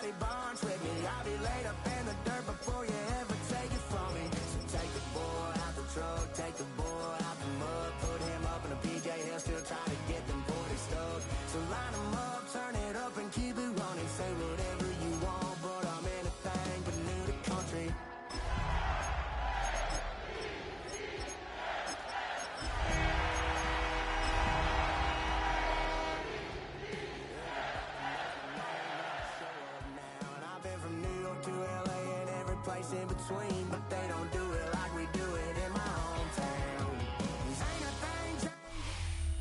Nobody bonds with me. I'll be laid up in the dirt before you ever take it from me. So take the boy out the truck, take the boy out the mud, put him up in a PJ, he'll still try to get them 40 stuck. So line him up, turn it up and keep it running. Say whatever you want, but I'm anything but new to country. In between, but they don't do it like we do it in my hometown.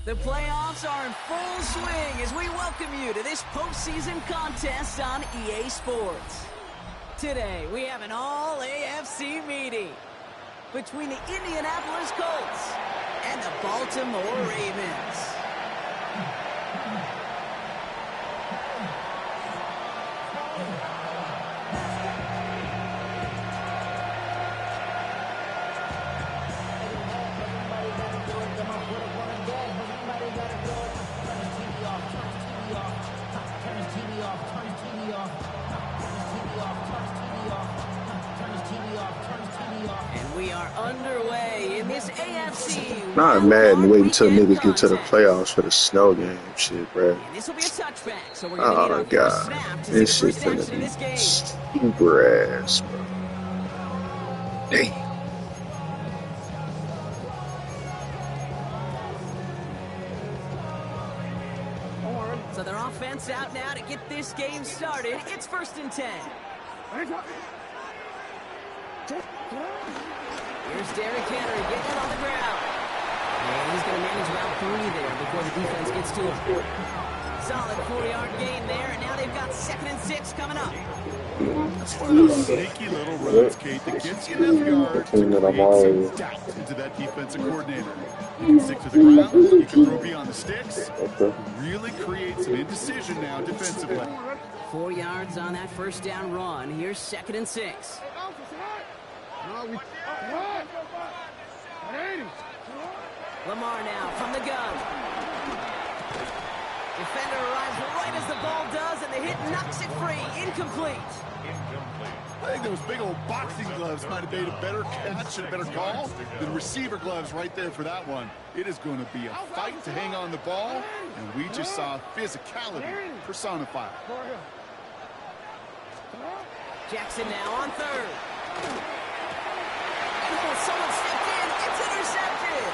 The playoffs are in full swing as we welcome you to this postseason contest on EA Sports. Today, we have an all-AFC meeting between the Indianapolis Colts and the Baltimore Ravens. Underway in this AFC. Not Madden waiting until niggas get to the playoffs for the snow game shit, bro. This will be a touchback, so we're oh my god, this shit's gonna be super ass, bro. Damn. So their offense out now to get this game started. It's 1st and 10. Here's Derrick Henry getting it on the ground. And he's going to manage route 3 there before the defense gets to him. Solid 4-yard gain there, and now they've got 2nd and 6 coming up. It's one of those sneaky little runs, Kate, that gets you enough yards to create some doubt into that defensive coordinator. You can stick to the ground, you can throw beyond the sticks, really create some indecision now defensively. 4 yards on that 1st down run. Here's 2nd and 6. Lamar now from the gun. Defender arrives right as the ball does, and the hit knocks it free. Incomplete. I think those big old boxing gloves might have made a better catch and a better call than receiver gloves right there for that one. It is going to be a fight to hang on the ball, and we just saw physicality personified. Jackson now on 3rd. Oh, someone stepped in. It's intercepted.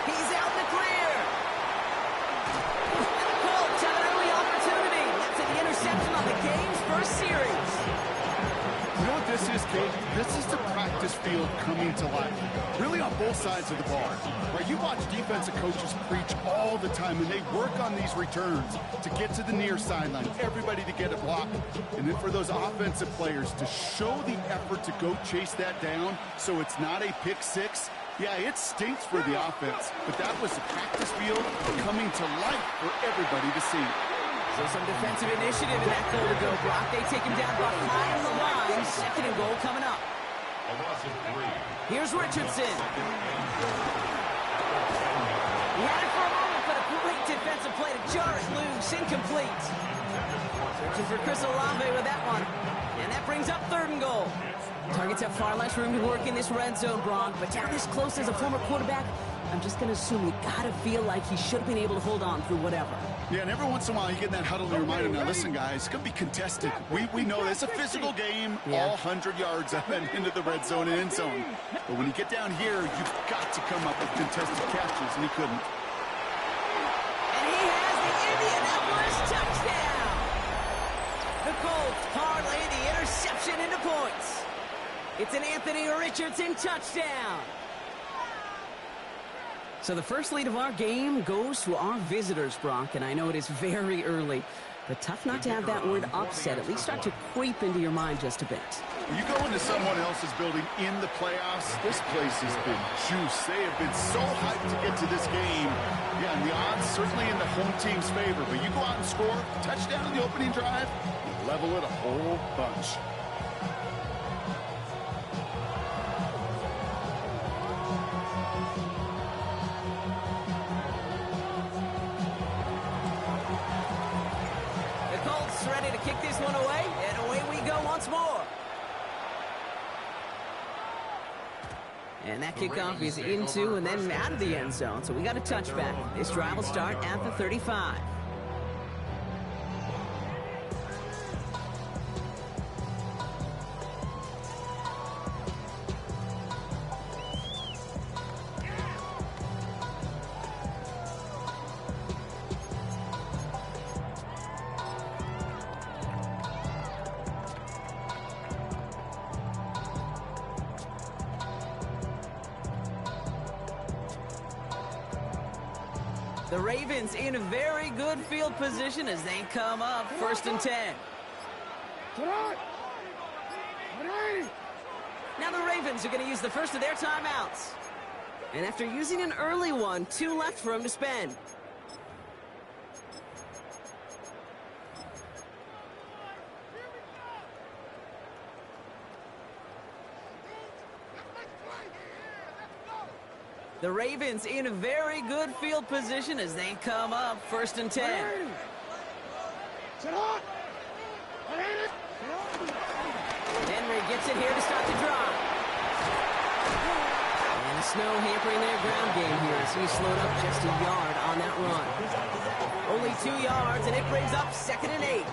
He's out in the clear. And the Colts have an early opportunity. That's an interception on the game's first series. You know what this is, Kate? This is the practice field coming to life. Really on both sides of the ball. Right? You watch defensive coaches preach all the time, and they work on these returns to get to the near sideline, everybody to get a block, and then for those offensive players to show the effort to go chase that down so it's not a pick six. Yeah, it stinks for the offense, but that was the practice field coming to life for everybody to see. So some defensive initiative in that goal to go, Brock. They take him down behind the line. 2nd and goal coming up. Here's Richardson. He had it for a moment, but a great defensive play to jar it loose. Incomplete. Searching for Chris Olave with that one. And that brings up 3rd and goal. Targets have far less room to work in this red zone, Brock. But down this close as a former quarterback, I'm just going to assume you got to feel like he should have been able to hold on through whatever. Yeah, and every once in a while you get in that huddle and you remind him, now listen, guys, it's going to be contested. We know it's a physical game, all 100 yards up and into the red zone and end zone. But when you get down here, you've got to come up with contested catches, and he couldn't. And he has the Indianapolis touchdown. The Colts parlay the interception into points. It's an Anthony Richardson touchdown. So the first lead of our game goes to our visitors, Brock, and I know it is very early, but tough not to have that word upset at least start to creep into your mind just a bit. You go into someone else's building in the playoffs, this place has been juiced. They have been so hyped to get to this game. Yeah, and the odds certainly in the home team's favor, but you go out and score a touchdown in the opening drive, level it a whole bunch. Ready to kick this one away. And that kickoff is into and then out of the end zone. So we got a touchback. This drive will start at the 35. The Ravens in a very good field position as they come up 1st and 10. Now the Ravens are going to use the first of their timeouts. And after using an early one, 2 left for them to spend. The Ravens in a very good field position as they come up 1st and 10. Henry gets it here to start the drive. And the snow hampering their ground game here as he slowed up just a yard on that run. Only 2 yards, and it brings up 2nd and 8.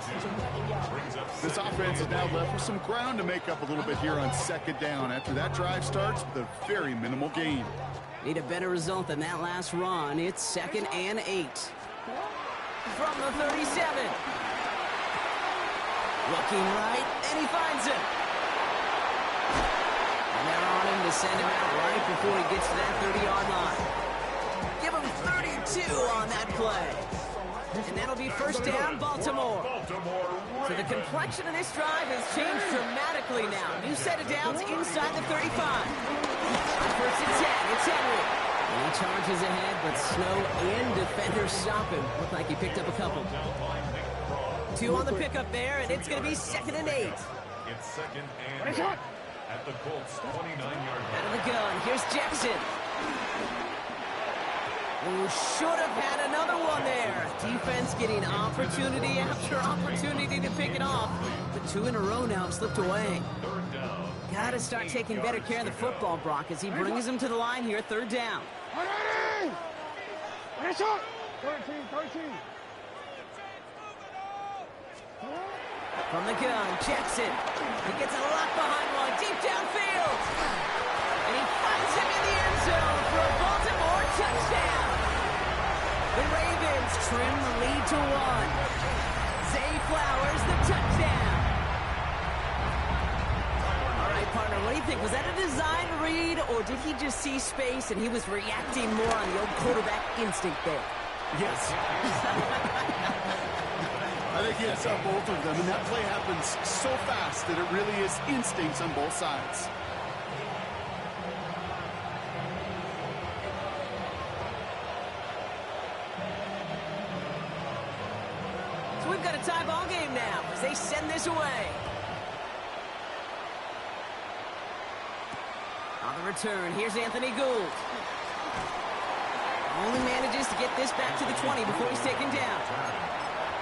This offense is now left with some ground to make up a little bit here on 2nd down after that drive starts with a very minimal gain. Need a better result than that last run. It's 2nd and 8. From the 37. Looking right, and he finds it. And they're on him to send him out right before he gets to that 30-yard line. Give him 32 on that play. And that'll be 1st down, Baltimore. So the complexion of this drive has changed dramatically now. New set of downs inside the 35. On 1st and 10, it's Henry. And he charges ahead, but snow and defenders stop him. Looked like he picked up a couple. 2 on the pickup there, and it's going to be 2nd and 8. It's 2nd and 8 at the Colts 29-yard line. Out of the gun, here's Jackson. Who should have had another one there. Defense getting opportunity after opportunity to pick it off. But 2 in a row now have slipped away. Got to start taking better care of the football, Brock, as he brings him to the line here, 3rd down. From the gun, Jackson. He gets a lock behind one, deep downfield. And he finds him in the end zone for a Baltimore touchdown. The Ravens trim the lead to 1. Zay Flowers, the touchdown. All right, partner, what do you think? Was that a design read, or did he just see space and he was reacting more on the old quarterback instinct there? Yes. I think yes on both of them, and that play happens so fast that it really is instincts on both sides. So we've got a tie ball game now as they send this away. On the return, here's Anthony Gould. Only manages to get this back to the 20 before he's taken down.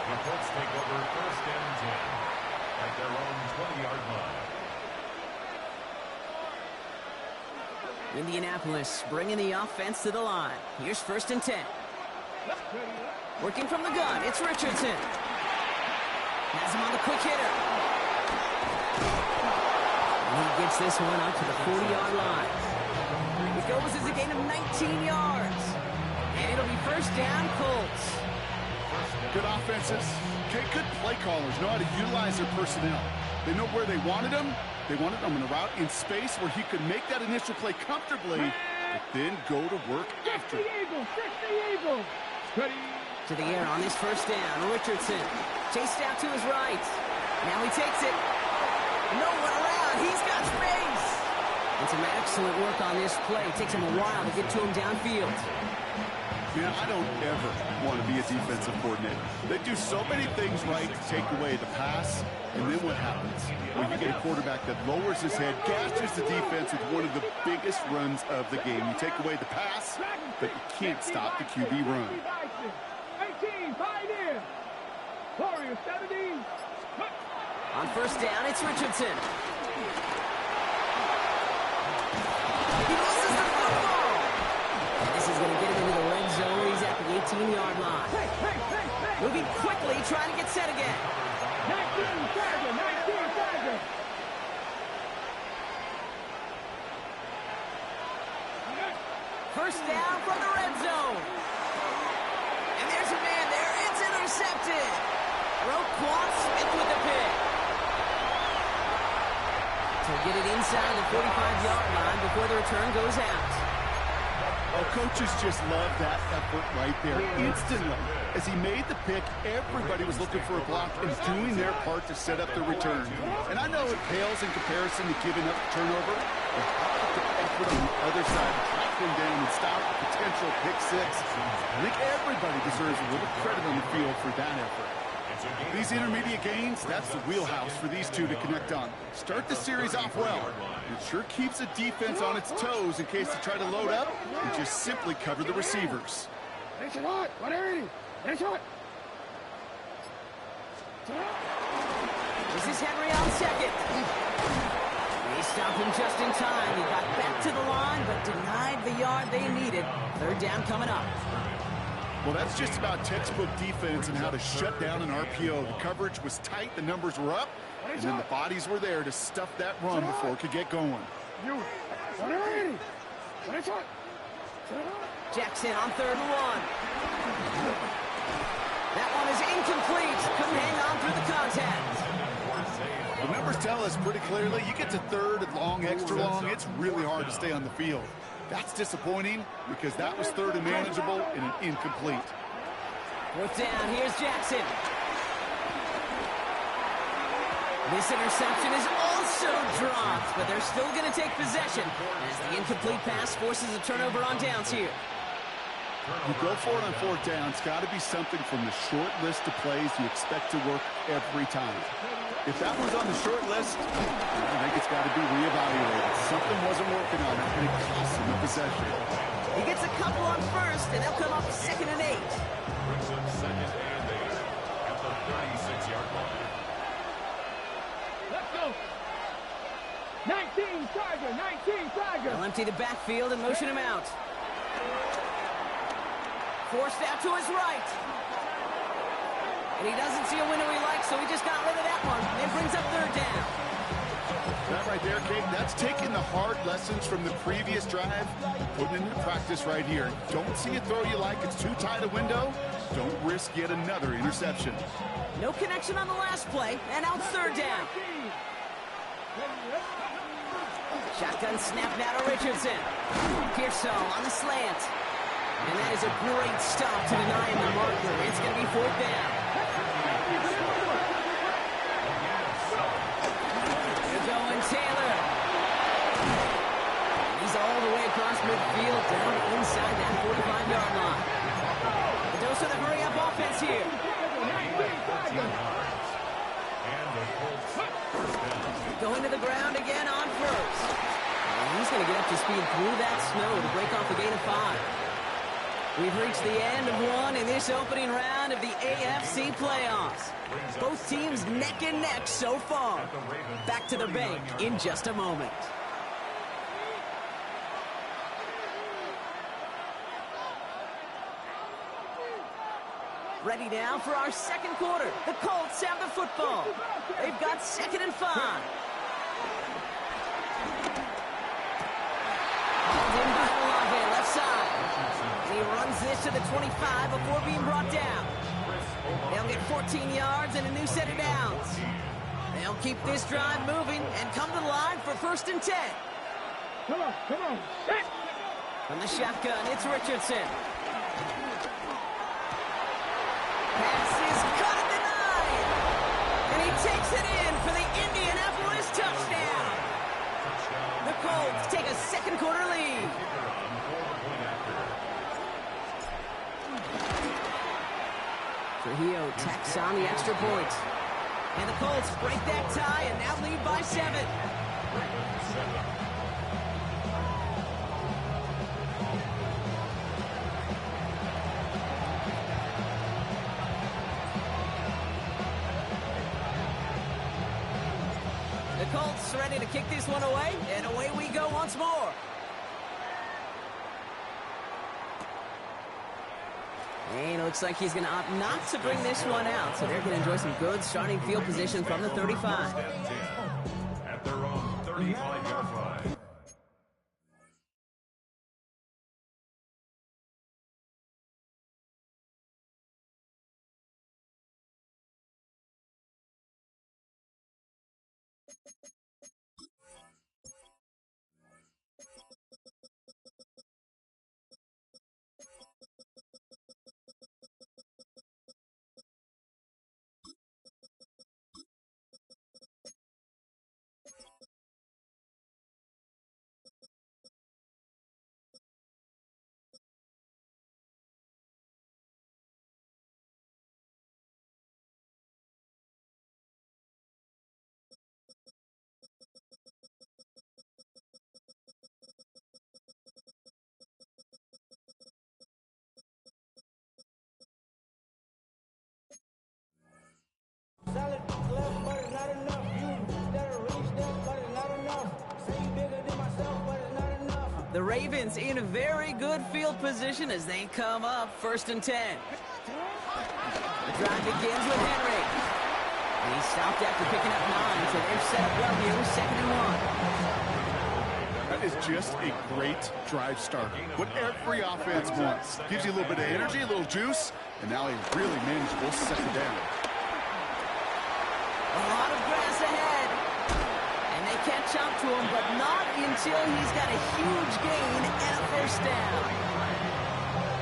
The Colts take over 1st and 10 at their own 20-yard line. Indianapolis bringing the offense to the line. Here's 1st and 10. Working from the gun, it's Richardson. Has him on the quick hitter. And he gets this one out to the 40-yard line. It goes as a gain of 19 yards. And it'll be 1st down, Colts. Good offenses, good play callers know how to utilize their personnel. They know where they wanted them. They wanted them in a route in space where he could make that initial play comfortably, but then go to work after. To the air on this 1st down, Richardson. Chased out to his right. Now he takes it. No one around. He's got space. And some excellent work on this play. It takes him a while to get to him downfield. Man, I don't ever want to be a defensive coordinator. They do so many things right to take away the pass, and then what happens? When you get a quarterback that lowers his head, gashes the defense with one of the biggest runs of the game. You take away the pass, but you can't stop the QB run. 18, pioneer. Warrior 17. On 1st down, it's Richardson. He 19-yard line. Moving quickly, trying to get set again. 19 target, 19 target. First down from the red zone. And there's a man there. It's intercepted. Roquan Smith with the pick. To get it inside the 45-yard line before the return goes out. Oh, coaches just love that effort right there. Instantly, as he made the pick, everybody was looking for a block and doing their part to set up the return. And I know it pales in comparison to giving up the turnover, but how about the effort on the other side, tracking down and stop a potential pick six? I think everybody deserves a little credit on the field for that effort. These intermediate gains, that's the wheelhouse for these two to connect on. Start the series off well. It sure keeps the defense on its toes in case they try to load up and just simply cover the receivers. This is hot. 180. This hot. This is Henry on second. They stopped him just in time. He got back to the line, but denied the yard they needed. Third down coming up. Well, that's just about textbook defense and how to shut down an RPO. The coverage was tight, the numbers were up, and then the bodies were there to stuff that run before it could get going. Jackson on 3rd and 1. That one is incomplete. Couldn't hang on through the contact. The numbers tell us pretty clearly, you get to 3rd and long, extra long, it's really hard to stay on the field. That's disappointing because that was 3rd and manageable and an incomplete. 4th down, here's Jackson. This interception is also dropped, but they're still going to take possession as the incomplete pass forces a turnover on downs here. You go for it on 4th down, it's got to be something from the short list of plays you expect to work every time. If that was on the short list, I think it's got to be reevaluated. Something wasn't working on it, and it cost him the possession. He gets a couple on 1st, and they'll come up 2nd and 8. Brings up 2nd and 8 at the 36-yard line. Let's go. 19 target, 19 target. They'll empty the backfield and motion him out. Forced out to his right. And he doesn't see a window he likes, so he just got rid of that one. And brings up 3rd down. That right there, Kate, that's taking the hard lessons from the previous drive, putting into practice right here. Don't see a throw you like, it's too tight a window. Don't risk yet another interception. No connection on the last play, and out 3rd down. Shotgun snap now to Richardson. Pearsall on the slant. And that is a great stop to deny him the marker. It's going to be 4th down. They're going Taylor. He's all the way across midfield down inside that 45-yard line. The dose of the hurry-up offense here. Going to the ground again on 1st. He's going to get up to speed through that snow to break off a gain of 5. We've reached the end of one in this opening round of the AFC playoffs. Both teams neck and neck so far. Back to the bank in just a moment. Ready now for our second quarter. The Colts have the football. They've got 2nd and 5. Called in by Olave, left side. And he runs this to the 25 before being brought down. They'll get 14 yards and a new set of downs. They'll keep this drive moving and come to the line for 1st and 10. Come on, come on. Hit. From the shotgun, it's Richardson. Pass is cut and denied. And he takes it in for the Indianapolis touchdown. The Colts take a second quarter lead. Trujillo tacks on the extra point. And the Colts break that tie and now lead by 7. The Colts ready to kick this one away, and away we go once more. And it looks like he's going to opt not to bring this one out. So they're going to enjoy some good starting field position from the 35. At their own 35-yard line. Solid left, but it's not enough. You better reach that, but it's not enough. Say you bigger than myself, but it's not enough. The Ravens in a very good field position as they come up 1st and 10. The drive begins with Henry. And he stopped after picking up 9, so they're set up well here with 2nd and 1. That is just a great drive starter. What every offense wants. Gives you a little bit of energy, a little juice, and now a really manageable 2nd down. A lot of grass ahead. And they catch up to him, but not until he's got a huge gain and a 1st down.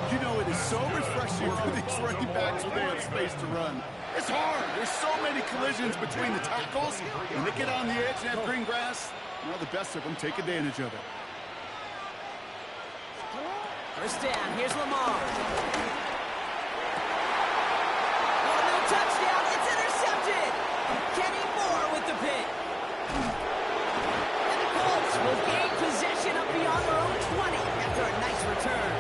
You know, it is so refreshing for these running backs when they have space to run. It's hard. There's so many collisions between the tackles. When they get on the edge and have green grass, well, the best of them take advantage of it. 1st down. Here's Lamar. Oh, no touchdown. It's intercepted. Kenny Moore with the pick. And the Colts will gain possession up beyond their own 20 after a nice return.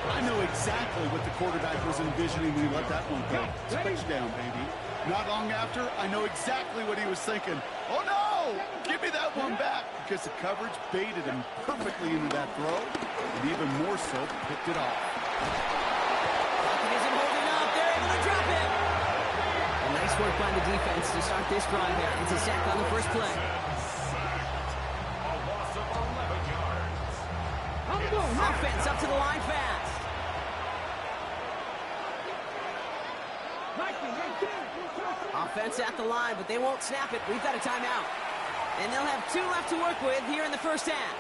I know exactly what the quarterback was envisioning when he let that one go. Touchdown, baby. Not long after, I know exactly what he was thinking. Oh, no! Give me that one back, because the coverage baited him perfectly into that throw, and even more so, picked it off. Pocket isn't holding up. They're able to drop it. A nice work by the defense to start this drive there. It's a sack on the first play. A loss of 11 yards. Offense up to the line fast. Offense at the line, but they won't snap it. We've got a timeout. And they'll have 2 left to work with here in the 1st half.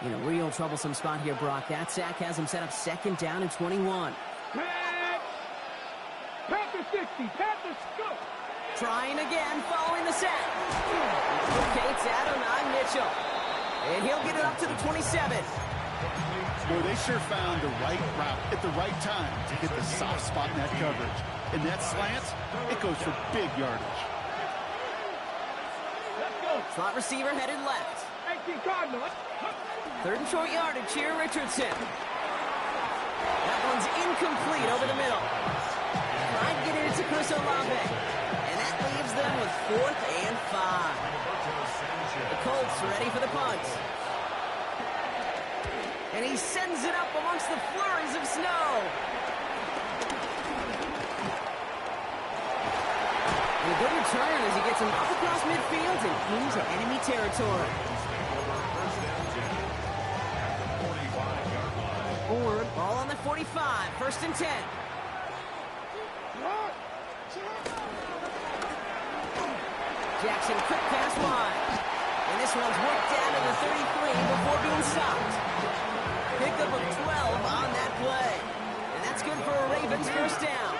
In a real troublesome spot here, Brock. That sack has him set up 2nd down and 21. Panther 60, Panther scoop. Trying again, following the sack. Locates Adonai Mitchell. And he'll get it up to the 27. Boy, they sure found the right route at the right time to hit the soft spot in that coverage. And that slant, it goes for big yardage. Let's go. Slot receiver headed left. 19 Cardinals. 3rd and short yardage here, Richardson. That one's incomplete over the middle. Trying to get it to Chris Olave. And that leaves them with 4th and 5. The Colts ready for the punt. And he sends it up amongst the flurries of snow. And a good return as he gets him up across midfield and into enemy territory. Forward, ball on the 45, 1st and 10. Jackson, quick pass wide. And this one's worked down to the 33 before being stopped. Pickup of 12 on that play. And that's good for a Ravens 1st down.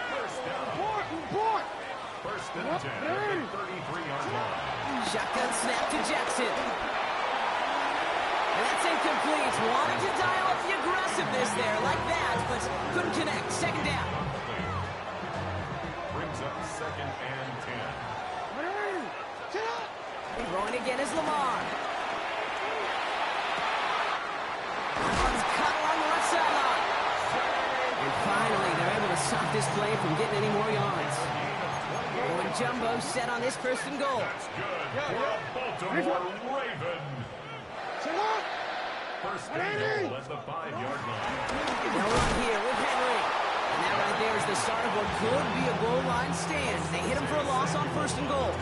First and 10 at the 33-yard line. Shotgun snap to Jackson. And that's incomplete. Wanted to dial up the aggressiveness there like that, but couldn't connect. 2nd down. Brings up 2nd and 10. Throwing again is Lamar. That one's cut along the left sideline. And finally, they're able to stop this play from getting any more yards. And Jumbo set on this first and goal. That's good for a Baltimore Raven. First and goal at the 5-yard line. They'll run here with Henry. And that right there is the start of what could be a goal line stand. They hit him for a loss on first and goal.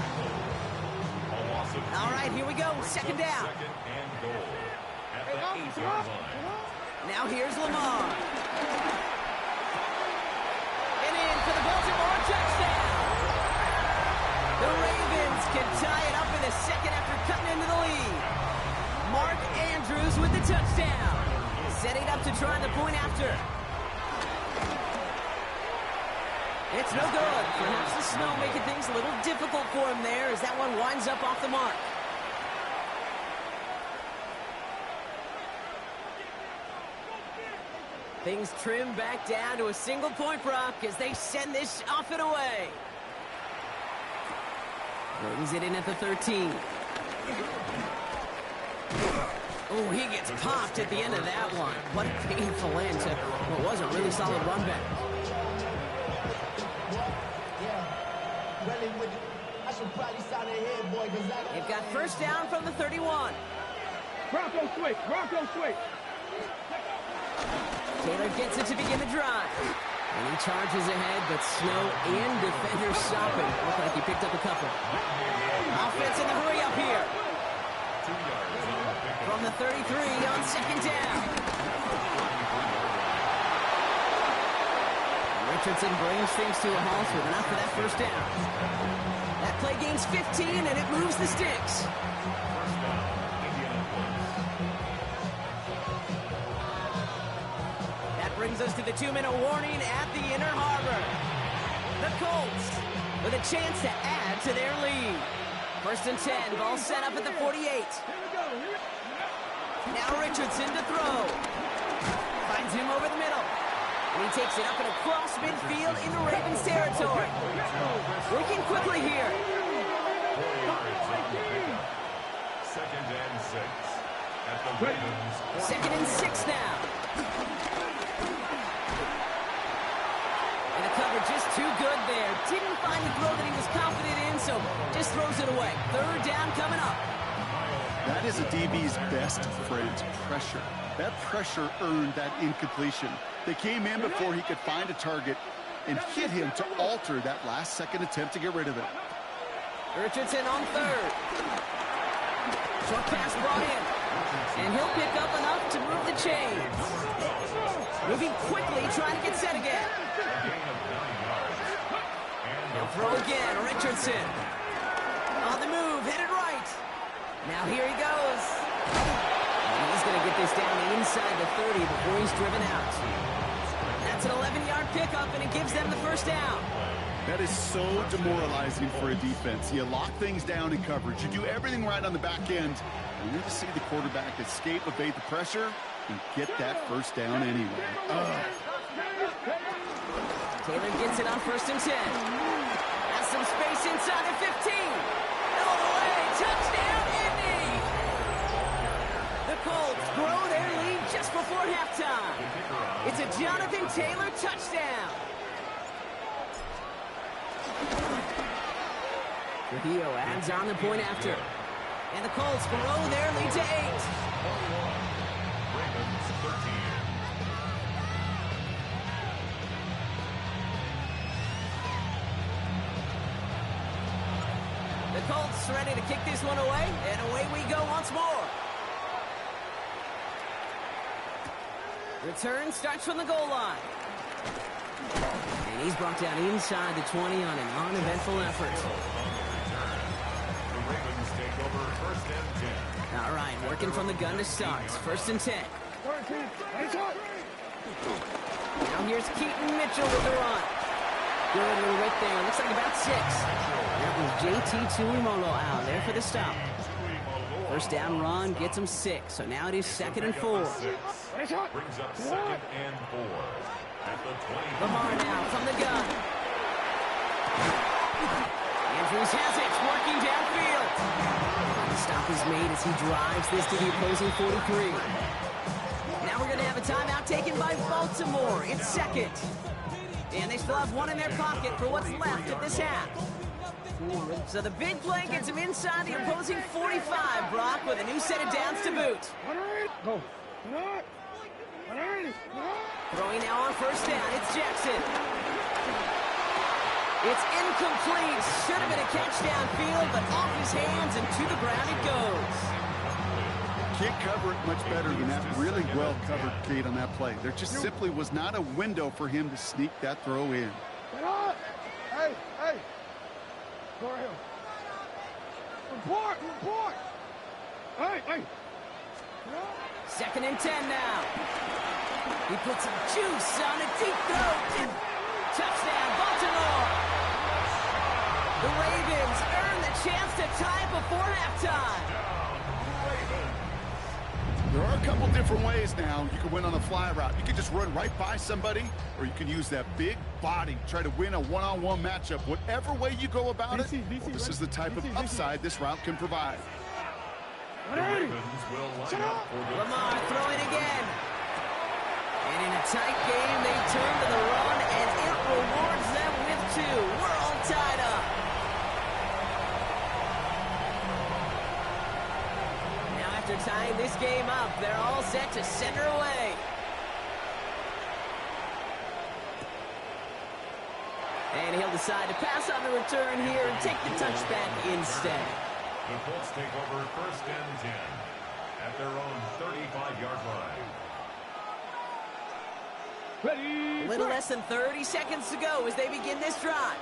All right, here we go. Second down. Second and goal at the 8-yard line. Now here's Lamar. And in for the Baltimore touchdown. The Ravens can tie it up in a second after cutting into the lead. Mark Andrews with the touchdown. Setting up to try the point after. It's no good. Perhaps the snow making things a little difficult for him there as that one winds up off the mark. Things trim back down to a single point prop as they send this off and away. Brings it in at the 13. Oh, he gets popped at the end of that one. What a painful end to what was a really solid run back. They've got first down from the 31. Bronco switch. Bronco switch. Taylor gets it to begin the drive. And he charges ahead, but snow and defenders stop him. Looked like he picked up a couple. Offense in the hurry up here. 2 yards on the pickup. From the 33 on second down. Richardson brings things to a halt with enough for that first down. That play gains 15, and it moves the sticks. First down, Indianapolis. That brings us to the 2-minute warning at the Inner Harbor. The Colts with a chance to add to their lead. First and 10, ball set up at the 48. Now Richardson to throw. Finds him over the middle. And he takes it up and across midfield into Ravens territory. Working quickly here. 4 yards on the pickup. Second and 6 at the Ravens. Second and 6 now. And the cover just too good there. Didn't find the throw that he was confident in, so just throws it away. Third down coming up. That is a DB's best friend, pressure. That pressure earned that incompletion. They came in before he could find a target and hit him to alter that last-second attempt to get rid of it. Richardson on third. Short pass brought in. And he'll pick up enough to move the chains. Moving quickly, trying to get set again. He'll throw again. Richardson. On the move, headed right. Now here he goes. And he's going to get this down inside the 30 before he's driven out. That's an 11-yard pickup, and it gives them the first down. That is so demoralizing for a defense. You lock things down in coverage. You do everything right on the back end. And you see the quarterback escape, evade the pressure, and get that first down anyway. Taylor gets it on first and 10. Has some space inside the 15. All the way. Touchdown, Indy! The Colts grow their lead just before halftime. It's a Jonathan Taylor touchdown. Trujillo adds on the point after. And the Colts grow their lead to 8. Ravens 13. The Colts ready to kick this one away, and away we go once more. Return starts from the goal line. And he's brought down inside the 20 on an uneventful effort. The Ravens take over first and 10. All right, working from the gun to start. First and 10. Now here's Keaton Mitchell with the run. Good little width there. Looks like about 6. That was JT Tuimolo out there for the stop. First down run gets him 6. So now it is second and 4. Brings up second and 4 at the 20. Lamar now from the gun. Andrews has it, working downfield. The stop is made as he drives this to the opposing 43. Now we're going to have a timeout taken by Baltimore. It's second. And they still have one in their pocket for what's left of this half. So the big play gets him inside the opposing 45, Brock, with a new set of downs to boot. Go. Throwing now on first down, it's Jackson. It's incomplete. Should have been a catch downfield, but off his hands and to the ground it goes. Can't cover it much better than that. Really well covered, Kate, on that play. There just simply was not a window for him to sneak that throw in. Get up! Hey! Go ahead. Report! Hey! Second and 10 now. He puts some juice on a deep throw. Touchdown, Baltimore. The Ravens earn the chance to tie before halftime. There are a couple different ways now. You can win on a fly route. You can just run right by somebody, or you can use that big body, try to win a one-on-one matchup. Whatever way you go about it, this is the type of upside this route can provide. The Ravens will line up for the Lamar throwing again. And in a tight game, they turn to the run, and it rewards them with 2. We're all tied up. Now after tying this game up, they're all set to send her away. And he'll decide to pass on the return here and take the touchback instead. The Colts take over first and 10 at their own 35-yard line. A little less than 30 seconds to go as they begin this drive.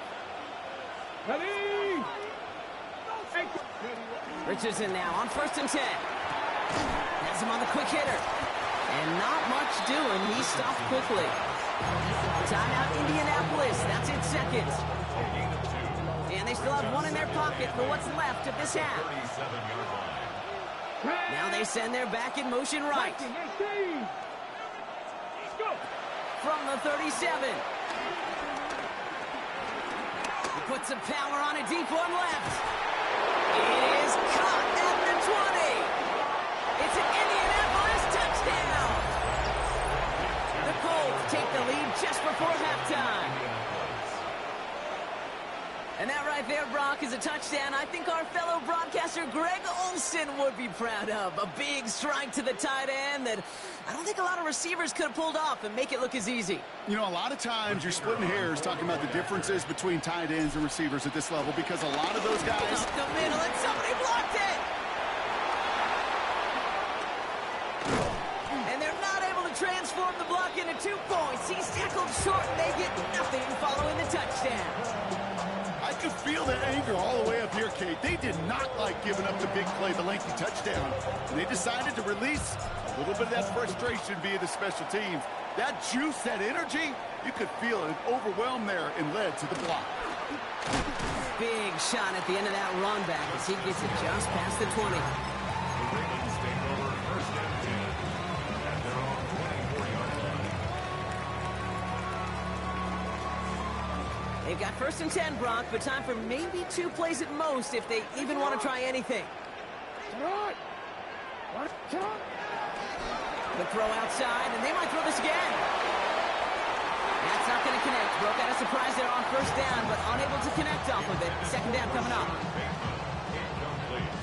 Richardson now on first and 10. Has him on the quick hitter. And not much doing. He stopped quickly. Timeout Indianapolis. That's in seconds. And they still have 1 in their pocket for what's left of this half. 37-yard line. Now they send their back in motion right. From the 37. He puts some power on a deep one left. It is caught at the 20. It's an Indianapolis touchdown. The Colts take the lead just before halftime. And that right there, Brock, is a touchdown I think our fellow broadcaster Greg Olsen would be proud of. A big strike to the tight end that I don't think a lot of receivers could have pulled off and make it look as easy. You know, a lot of times you're splitting hairs talking about the differences between tight ends and receivers at this level because a lot of those guys... Up the middle, and somebody blocked it! And they're not able to transform the block into 2 points. He's tackled short, and they get nothing following the touchdown. I could feel that anger all the way up here, Kate. They did not like giving up the big play, the lengthy touchdown. And they decided to release a little bit of that frustration via the special teams. That juice, that energy, you could feel it overwhelmed there and led to the block. Big shot at the end of that run back as he gets it just past the 20. The Ravens take over first and 10 at their own 24-yard line. They've got first and 10, Brock, but time for maybe 2 plays at most if they even want to try anything. The throw outside, and they might throw this again. That's not going to connect. Broke out a surprise there on first down, but unable to connect off of it. Second down coming up. Incomplete.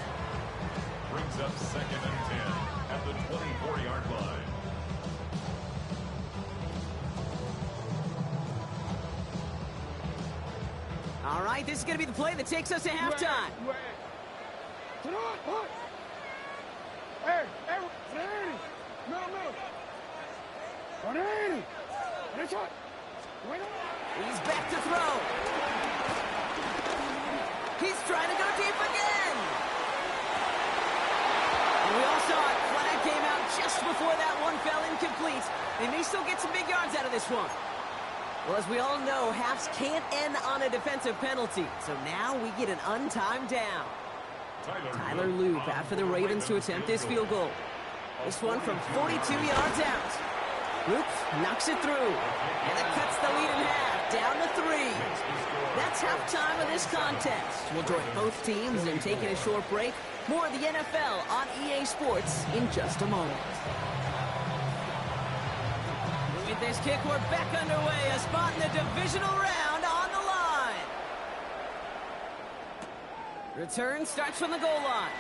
Brings up second and 10 at the 24-yard line. All right, this is going to be the play that takes us to halftime. He's back to throw. He's trying to go deep again. And we all saw it. Flag came out just before that one fell incomplete. They may still get some big yards out of this one. Well, as we all know, halves can't end on a defensive penalty. So now we get an untimed down. Tyler Loop after the Ravens to attempt this field goal. This one from 42 yards out. Loop knocks it through. And it cuts the lead in half, down to 3. That's halftime of this contest. We'll join both teams in taking a short break. More of the NFL on EA Sports in just a moment. With this kick, we're back underway. A spot in the divisional round on the line. Return starts from the goal line.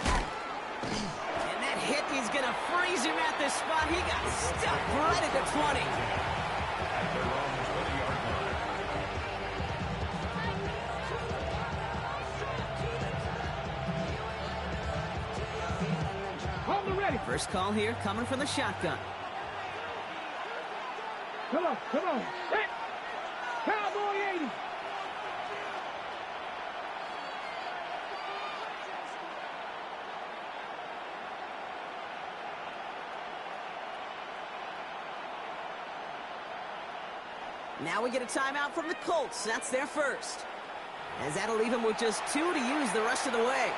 And that hit, he's going to freeze him at this spot. He got stuck right at the 20. At their own 20-yard line. Hold the ready. First call here coming from the shotgun. Come on, come on. Hey. Cowboy 80. Now we get a timeout from the Colts. That's their first. As that'll leave him with just 2 to use the rest of the way.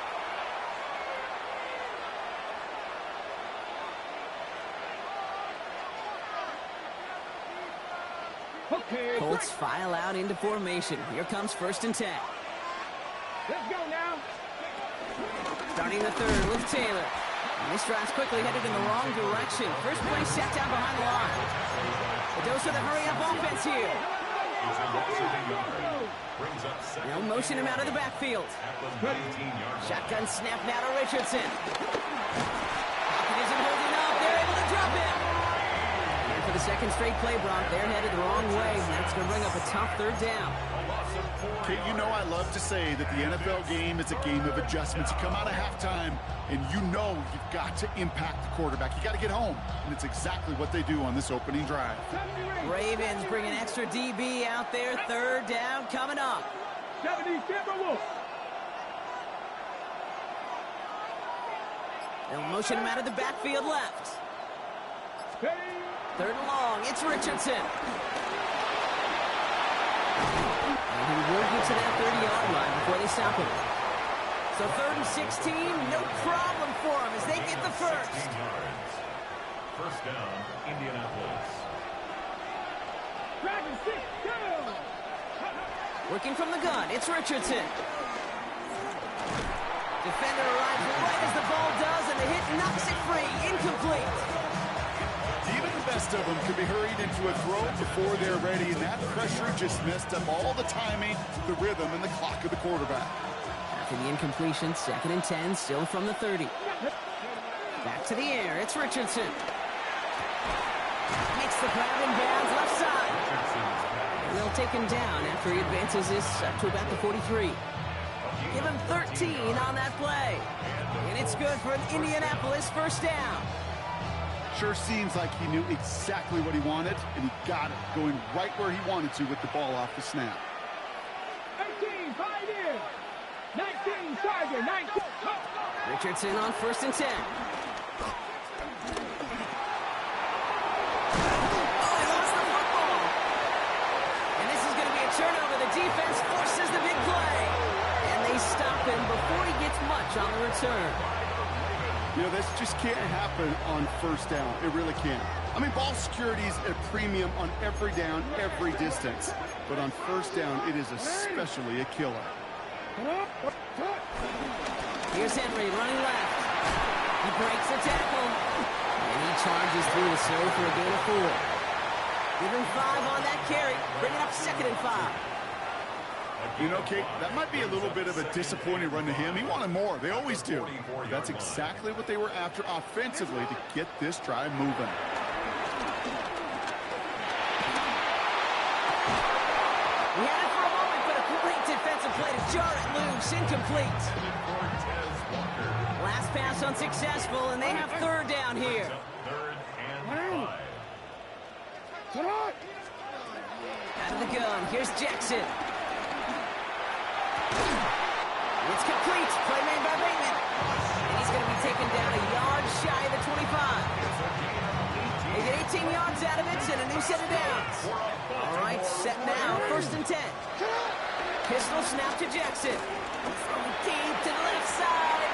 Okay. Colts file out into formation. Here comes 1st and 10. Let's go now. Starting the third with Taylor. And this drive's quickly headed in the wrong direction. First play set down behind the line. A dose of the hurry-up offense here. They'll motion him out of the backfield. Shotgun snap now to Richardson. Pocket isn't holding up. They're able to drop him. And for the second straight play, Brock, they're headed the wrong way. That's going to bring up a tough 3rd down. Okay, you know I love to say that the NFL game is a game of adjustments. You come out of halftime, and you know you've got to impact the quarterback. You got to get home, and it's exactly what they do on this opening drive. Ravens bring an extra DB out there. 3rd down coming up. 70 Timberwolves. They'll motion him out of the backfield left. Steady. 3rd and long. It's Richardson. And he will get to that 30-yard line before they stop him. So 3rd and 16, no problem for him as they get the first. 16 yards. First down, Indianapolis. Dragon 6, go. Working from the gun, it's Richardson. Defender arrives right as the ball does, and the hit knocks it free. Incomplete. Even the best of them can be hurried into a throw before they're ready, and that pressure just messed up all the timing, the rhythm, and the clock of the quarterback. After the incompletion, 2nd and 10, still from the 30. Back to the air, it's Richardson. Makes the grab in bounds left side. And they'll take him down after he advances this up to about the 43. Give him 13 on that play. And it's good for an Indianapolis 1st down. Sure seems like he knew exactly what he wanted, and he got it, going right where he wanted to with the ball off the snap. 18, 5 in. 19, Tiger, 19. Richardson on 1st and 10. Oh, he lost the football. And this is going to be a turnover. The defense forces the big play. And they stop him before he gets much on the return. You know, this just can't happen on 1st down. It really can't. I mean, ball security is a premium on every down, every distance. But on 1st down, it is especially a killer. Here's Henry running left. He breaks the tackle. And he charges through the slow for a gain of 4. Give him 5 on that carry. Bring it up 2nd and 5. You know, Kate, that might be a little bit of a disappointing run to him. He wanted more. They always do. That's exactly what they were after offensively to get this drive moving. We had it for a moment, but a great defensive play to jar it loose. Incomplete. Last pass unsuccessful, and they have 3rd down here. 3rd and 5. Out of the gun, here's Jackson. It's complete. Play made by Bateman. And he's going to be taken down a yard shy of the 25. They get 18 yards out of it and a new set of downs. All right, set now. 1st and 10. Pistol snap to Jackson. Throwing deep to the left side.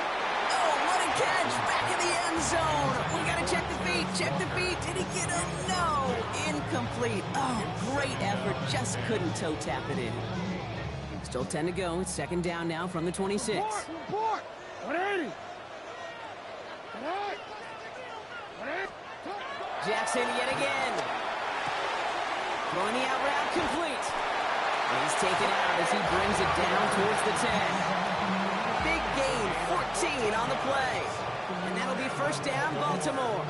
Oh, what a catch. Back in the end zone. We got to check the feet. Check the feet. Did he get him? No. Incomplete. Oh, great effort. Just couldn't toe tap it in. Still 10 to go. It's 2nd down now from the 26. Report. 180. Jackson yet again. Throwing the out route complete. He's taken out as he brings it down towards the 10. Big gain, 14 on the play. And that'll be first down, Baltimore.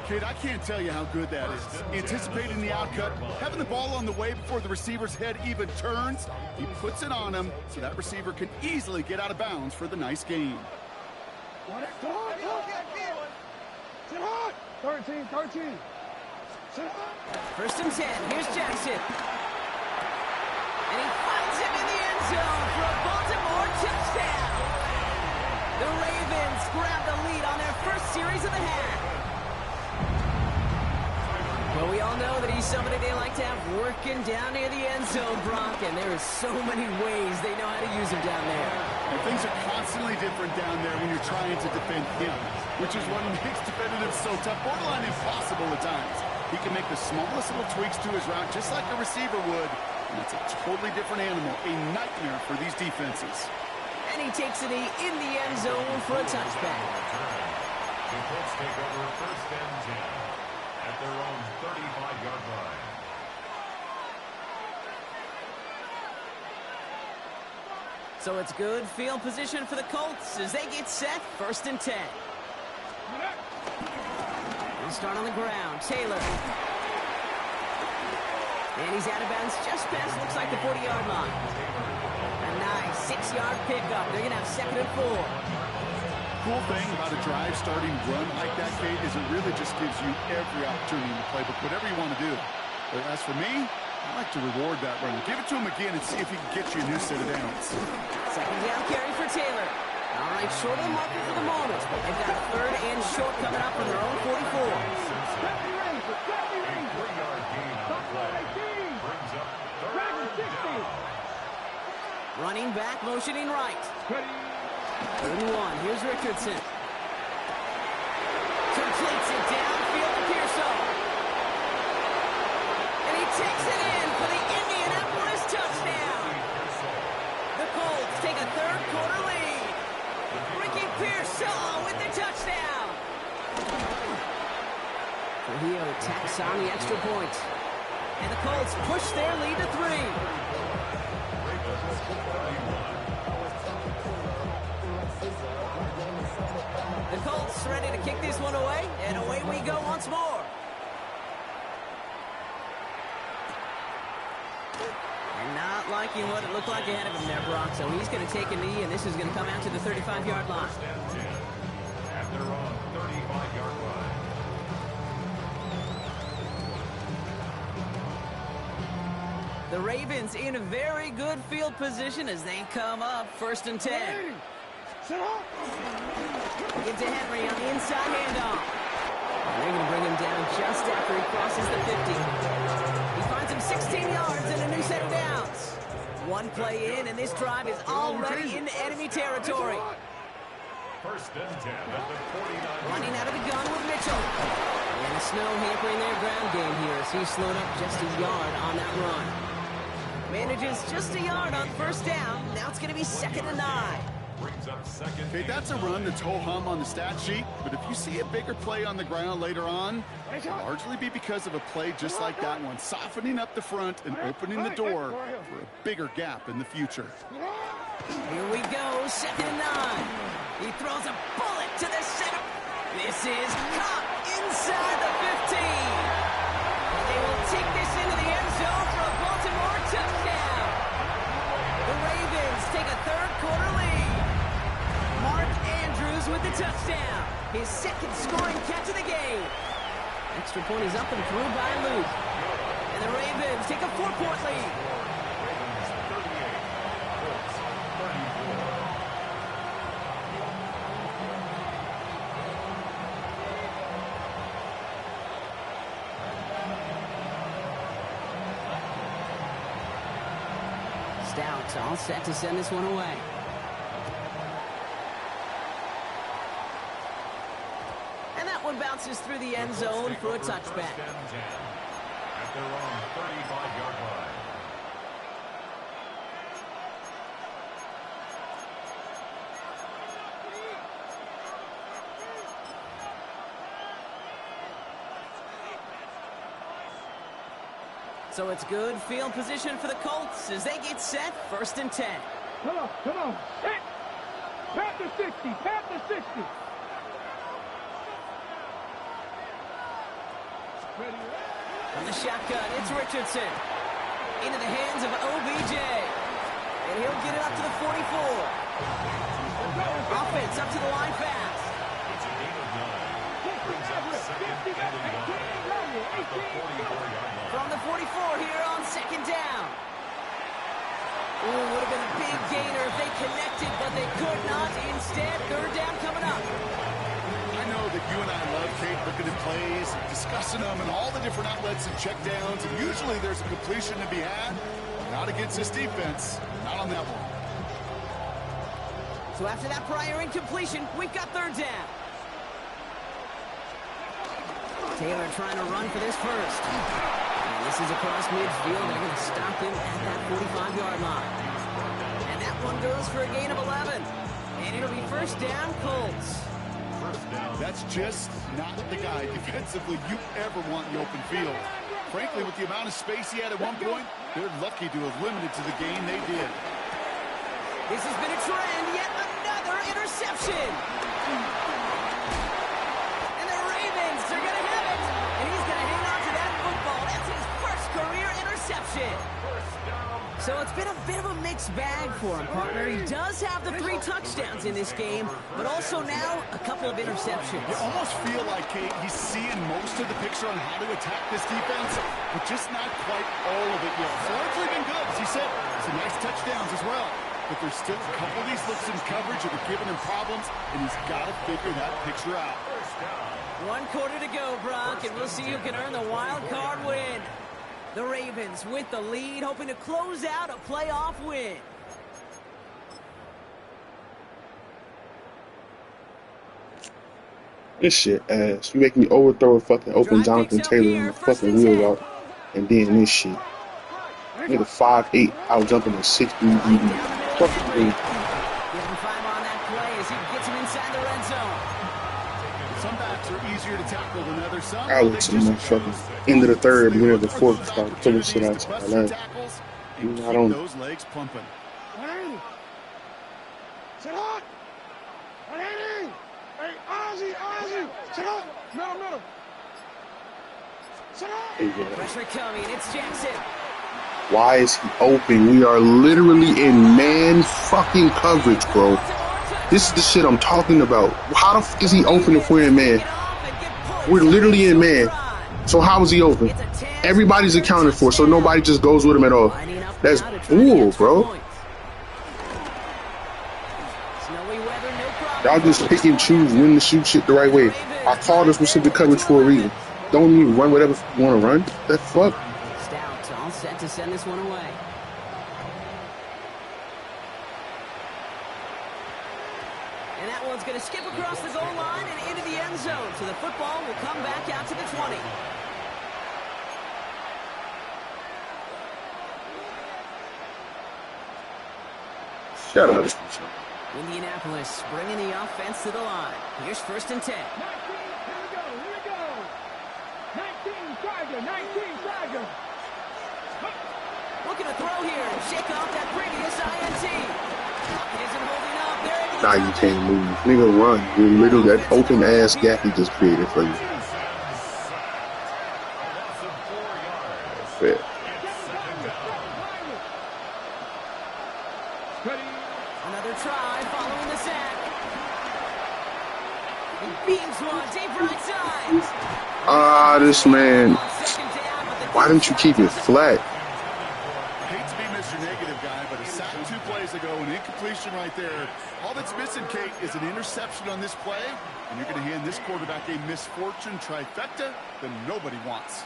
Kid, I can't tell you how good that is. Anticipating the outcut, having the ball on the way before the receiver's head even turns, he puts it on him so that receiver can easily get out of bounds for the nice gain. 13. First and 10. Here's Jackson. And he finds him in the end zone for a Baltimore touchdown. The Ravens grab the lead on their first series of the half. Well, we all know that he's somebody they like to have working down near the end zone, Brock, and there is so many ways they know how to use him down there. And things are constantly different down there when you're trying to defend him, which is what makes defending him so tough, borderline impossible at times. He can make the smallest little tweaks to his route just like a receiver would, and it's a totally different animal, a nightmare for these defenses. And he takes it in the end zone for a touchback. The Colts take over first and 10 at their own 35-yard line. So it's good field position for the Colts as they get set, first and 10. We'll start on the ground. Taylor. And he's out of bounds just past, looks like the 40-yard line. A nice 6-yard pickup. They're going to have second and 4. Cool thing about a drive starting run like that, Kate, is it really just gives you every opportunity in the playbook, whatever you want to do. But as for me, I like to reward that run. Give it to him again and see if he can get you a new set of downs. Second down carry for Taylor. All right, short of the marker for the moment, but they've got a third and short coming up from their own 44. A 3-yard gain on the play. Brings up third down. Running back, motioning right. Third and 1. Here's Richardson. Completes it downfield to Pearsall. And he takes it in for the Indianapolis touchdown. The Colts take a third-quarter lead. Pearsall with the touchdown. Trujillo tacks on the extra point. And the Colts push their lead to 3. The Colts ready to kick this one away, and away we go once more. And not liking what it looked like ahead of him there, Brock. So he's going to take a knee, and this is going to come out to the 35-yard line. At their own 35-yard line. The Ravens in a very good field position as they come up first and 10. Get to Henry on the inside handoff. And they're going to bring him down just after he crosses the 50. He finds him 16 yards and a new set of downs. One play in, and this drive is already into enemy territory. First and 10 at the 49. Running out of the gun with Mitchell. And the snow hampering their ground game here as he slowed up just a yard on that run. Manages just a yard on first down. Now it's going to be second and 9. Brings up second. Okay, that's a run that's ho-hum on the stat sheet, but if you see a bigger play on the ground later on, it'll largely be because of a play just like that one, softening up the front and opening the door for a bigger gap in the future. Here we go, second and 9. He throws a bullet to the center. This is caught inside the 15. And they will take this into the end zone for a Baltimore touchdown. The Ravens take a third-quarter lead. Mark Andrews with the touchdown. His second scoring catch of the game. Extra point is up and through by Luke. And the Ravens take a 4-point lead. Ravens 38. Colts 34. Stout all set to send this one away. One bounces through the end zone for a touchback. First and 10 at their own 35-yard line. So it's good field position for the Colts as they get set 1st and 10. Come on, come on. Hit. Tap the 60, tap the 60. From the shotgun, it's Richardson. Into the hands of OBJ. And he'll get it up to the 44. Offense up to the line fast. It's a gain of 9. Brings up 2nd and 1 at the 44-yard line. From the 44 here on 2nd down. Ooh, would have been a big gainer if they connected, but they could not. Instead, 3rd down coming up. I know that you and I love, Kate, looking at plays, discussing them, and all the different outlets and checkdowns, and usually there's a completion to be had. Not against this defense. Not on that one. So after that prior incompletion, we've got 3rd down. Taylor trying to run for this first. And this is across midfield. They're going to stop him at that 45-yard line. And that one goes for a gain of 11. And it'll be 1st down, Colts. That's just not the guy defensively you ever want in the open field. Frankly, with the amount of space he had at one point, they're lucky to have limited to the game they did. This has been a trend, yet another interception. And the Ravens are going to have it. And he's going to hang on to that football. That's his first career interception. So it's been a bit of a mixed bag for him, partner. He does have the 3 touchdowns in this game, but also now a couple of interceptions. You almost feel like, Kate, he's seeing most of the picture on how to attack this defense, but just not quite all of it yet. It's largely been good, as he said. Some nice touchdowns as well. But there's still a couple of these looks in coverage that are giving him problems, and he's got to figure that picture out. 1 quarter to go, Brock, and we'll see who can earn the wild card win. The Ravens with the lead, hoping to close out a playoff win. This shit ass. You make me overthrow a fucking open Jonathan Taylor on the fucking wheel route, and then this shit. Nigga 5'8", out jumping a 6'3" DB. Fucking Give him 5 on that play as he gets him inside the red zone. Some backs are easier to tackle than others. Some I would see my fucking end of the 3rd, beginning of the 4th, start pulling shit out to my left. I don't. Those legs pumping. 180. Sit up. 180. Hey, Ozzy. Sit up. Middle. Sit up. Hey, yeah. Pressure coming, it's Jackson. Why is he open? We are literally in man fucking coverage, bro. This is the shit I'm talking about. How the fuck is he open if we're in man? We're literally in man. So how is he open? Everybody's accounted for, so nobody just goes with him at all. That's bull, bro. Y'all just pick and choose when to shoot shit the right way. I called this specific coverage for a reason. Don't even run whatever you want to run. That fuck. Stout all set to send this one away. And that one's going to skip across the goal line and into the end zone. So the football will come back out to the 20. Shut up. Indianapolis bringing the offense to the line. Here's 1st and 10. 19, here we go. 19, Tiger. Looking to throw here and shake off that previous INT. Isn't holding up. There Nah, you can't move. Nigga, run. You're literally that open ass gap he just created for you. Fair. Another try following the sack. He beams one deep right side. This man. Why didn't you keep it flat? Hate to be Mr. Negative guy, but a sack 2 plays ago, an incompletion right there. All that's missing, Kate, is an interception on this play, and you're going to hand this quarterback a misfortune trifecta that nobody wants.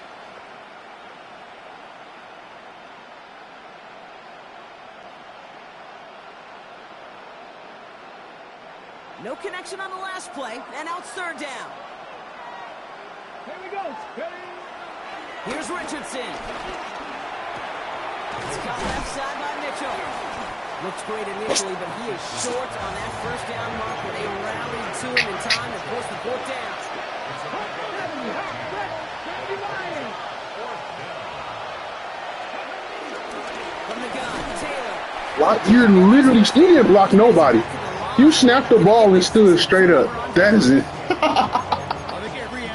No connection on the last play, and now it's 3rd down. Here we go. Here's Richardson. It's cut left side by Mitchell. Looks great initially, but he is short on that 1st down marker. They rallied to him in time to force the 4th down. What? You're literally, you didn't block nobody. You snapped the ball and stood straight up. That is it.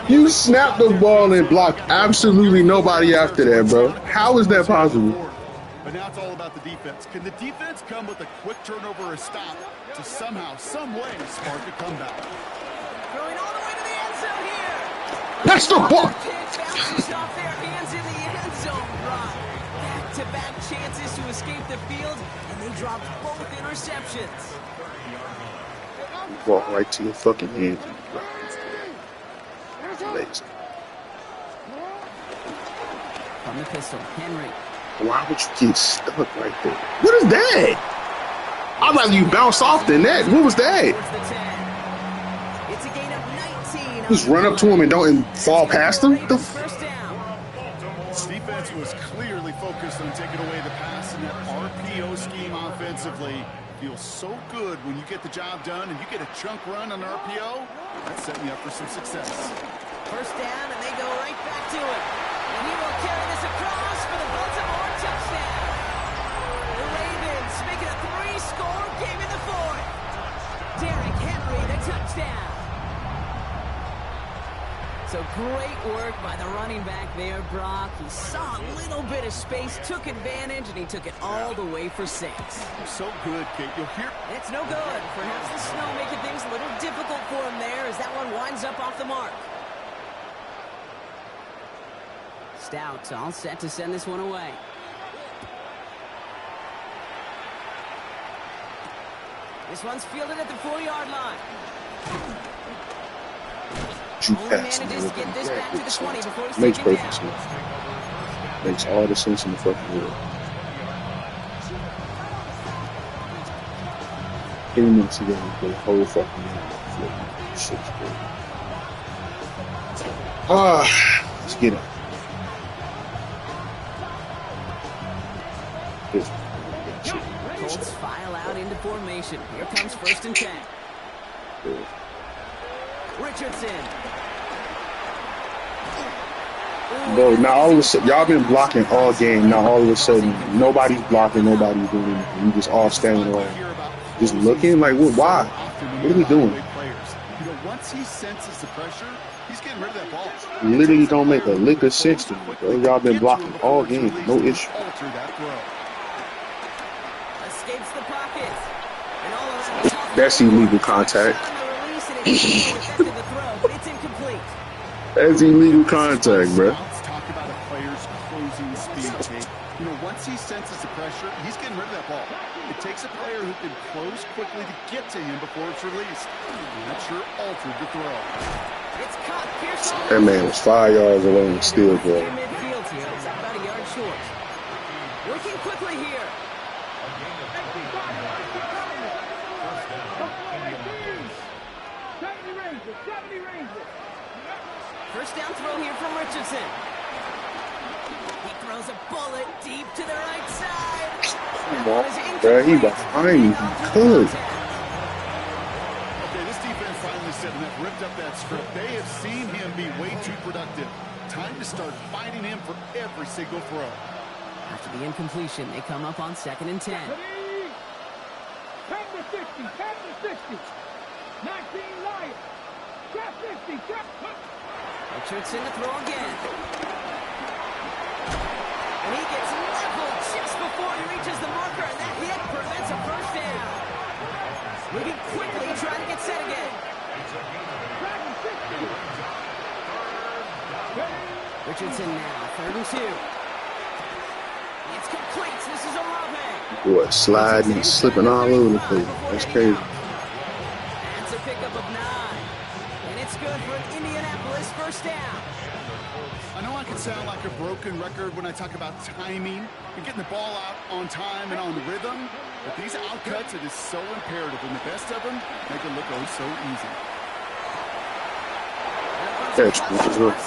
You snapped the ball and blocked absolutely nobody after that, bro. How is that possible? But now it's all about the defense. Can the defense come with a quick turnover or a stop to somehow, some way, spark a comeback? Throwing all the way to the end zone here. That's the ball. Bounces off their hands in the end zone, Brock. Back-to-back chances to escape the field, and they dropped both interceptions. Ball right to your fucking hands. Lazy. From the pistol, Henry. Why would you get stuck right there? What is that? I'd rather you bounce off than that. What was that? It's a gain of 19. Just run up to him and don't fall past him? The First down. Defense was clearly focused on taking away the pass, and that RPO scheme offensively feels so good when you get the job done and you get a chunk run on RPO. That's setting you up for some success. First down, and they go right back to it. And he will carry this across for the Baltimore touchdown. The Ravens make it a 3-score game in the fourth. Derrick Henry, the touchdown. So great work by the running back there, Brock. He saw a little bit of space, took advantage, and he took it all the way for 6. So good, Kate. You'll hear... It's no good. Perhaps the snow making things a little difficult for him there as that one winds up off the mark. Stout all set to send this one away. This one's fielded at the 4-yard line. Only manages to get this back to the 20 before he's makes taken perfect down. sense. Makes all the sense in the fucking world. 3 minutes ago, the whole fucking shit's good. Let's get it. Colts file out into formation. Here comes 1st and 10. Richardson. Bro, now all of a sudden, y'all been blocking all game. Now all of a sudden, nobody's blocking, nobody's doing anything. You just all standing around, just looking like, what? Why? What are we doing? Once he senses the pressure, he's getting rid of that ball. Literally don't make a lick of sense to me, bro. Y'all been blocking all game, no issue. Escapes the pocket. And all around That's illegal contact. It's incomplete. That's illegal contact, bro. Talk about a player's closing speed, Kate. Once he senses the pressure, he's getting rid of that ball. It takes a player who can close quickly to get to him before it's released. And that sure altered the throw. It's caught. Pearson. That man was 5 yards away and still, bro. Midfield here. It's about a yard short. Working quickly here. First down throw here from Richardson. He throws a bullet deep to the right side. Come on, bro. He behind me. He could. Okay, this defense finally stepping up, ripped up that script. They have seen him be way too productive. Time to start fighting him for every single throw. After the incompletion, they come up on 2nd and 10. 10 to 60, 10 to 60. 19 Lions. Got 50, got... Richardson to throw again. And he gets leveled just before he reaches the marker, and that hit prevents a first down. Moving quickly, trying to get set again. Richardson now, 3rd and 2. It's complete. This is Olave. Boy, sliding and slipping all over the place. That's crazy. That's a pickup of 9. And it's good for an Indianapolis first down. I know I can sound like a broken record when I talk about timing and getting the ball out on time and on rhythm, but these outcuts, it is so imperative, and the best of them make it look oh so easy.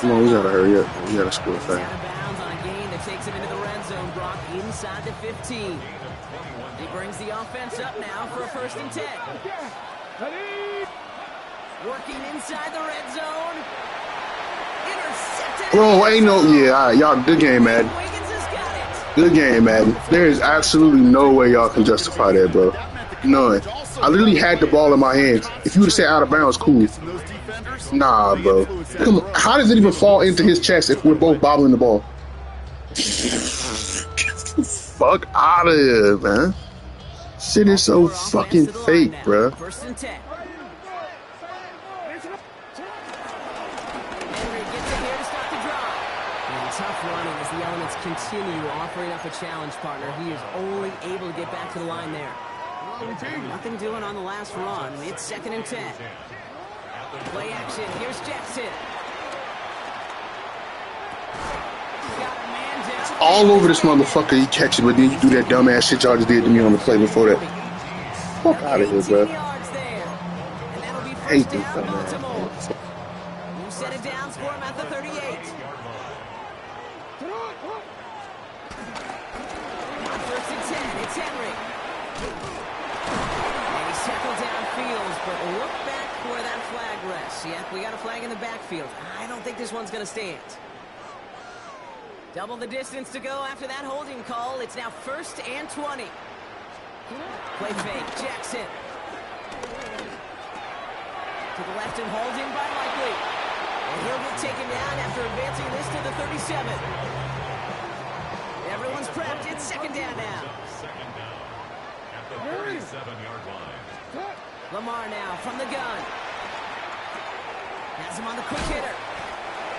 Come on, we gotta hurry up. We gotta score fast. Out of bounds on a gain that takes him into the red zone. Brock inside the 15. He brings the offense up now for a 1st and 10. Working inside the red zone. Intercepted. Bro, ain't no, yeah, all right, y'all, good game, man. Wiggins has got it. Good game, Madden. There is absolutely no way y'all can justify that, bro. None. I literally had the ball in my hands. If you would have said out of bounds, cool. Nah, bro. Come on. How does it even fall into his chest if we're both bobbling the ball? Fuck out of here, man. Shit is so fucking fake, bro. First and 10. Tough running as the elements continue offering up a challenge partner. He is only able to get back to the line there. Nothing doing on the last run. It's 2nd and 10. Play action. Here's Jackson. Got a man down. All over this motherfucker, he catch it, but then you do that dumbass shit y'all just did to me on the play before that. Fuck out of here, bro. Hate this dumbass. You set it down, score him at the 38. First and 10, it's Henry. And he's tackled downfield, but look back where that flag rests. Yep, we got a flag in the backfield. I don't think this one's going to stand. Double the distance to go after that holding call. It's now 1st and 20. Play fake, Jackson. To the left and holding by Likely. And he'll get taken down after advancing this to the 37. Everyone's prepped. It's 2nd down now. 2nd down at the 37-yard line. Lamar now from the gun. Has him on the quick hitter.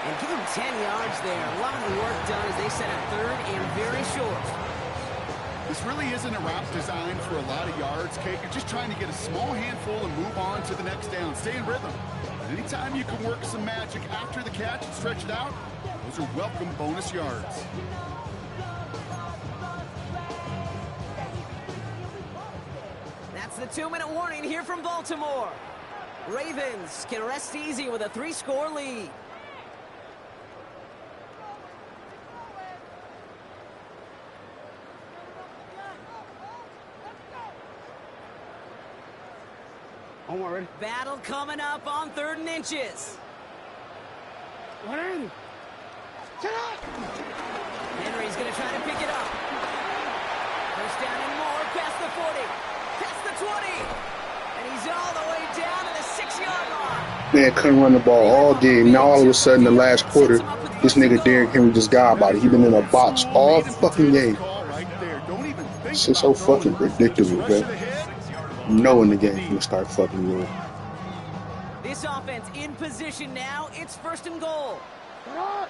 And give him 10 yards there. A lot of work done as they set up 3rd and very short. This really isn't a route designed for a lot of yards, Kate. You're just trying to get a small handful and move on to the next down. Stay in rhythm. And anytime you can work some magic after the catch and stretch it out, those are welcome bonus yards. That's the 2-minute warning here from Baltimore. Ravens can rest easy with a 3-score lead. Ready? Battle coming up on 3rd and inches. Ready? Set up! Henry's going to try to pick it up. First down and more, past the 40, past the 20. And he's all the way down to the 6-yard line. Man, couldn't run the ball all day. Now all of a sudden, the last quarter, this nigga Derrick Henry just got about it. He been in a box all fucking game. Shit's so fucking predictable, bro. Knowing the game from the start fucking room. This offense in position now. It's 1st and goal. Another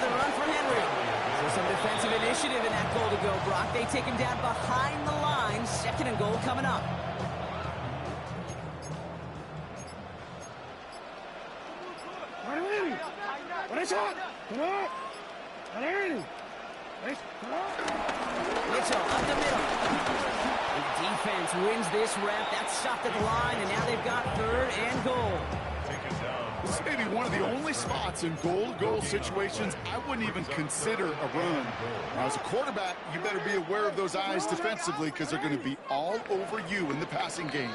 run for Henry. So some defensive initiative in that goal to go, Brock. They take him down behind the line. 2nd and goal coming up. Mitchell up the middle. The defense wins this rep. That's stopped at the line, and now they've got 3rd and goal. This may be one of the only spots in goal-to-goal situations I wouldn't even consider a run. Now, as a quarterback, you better be aware of those eyes defensively because they're going to be all over you in the passing game.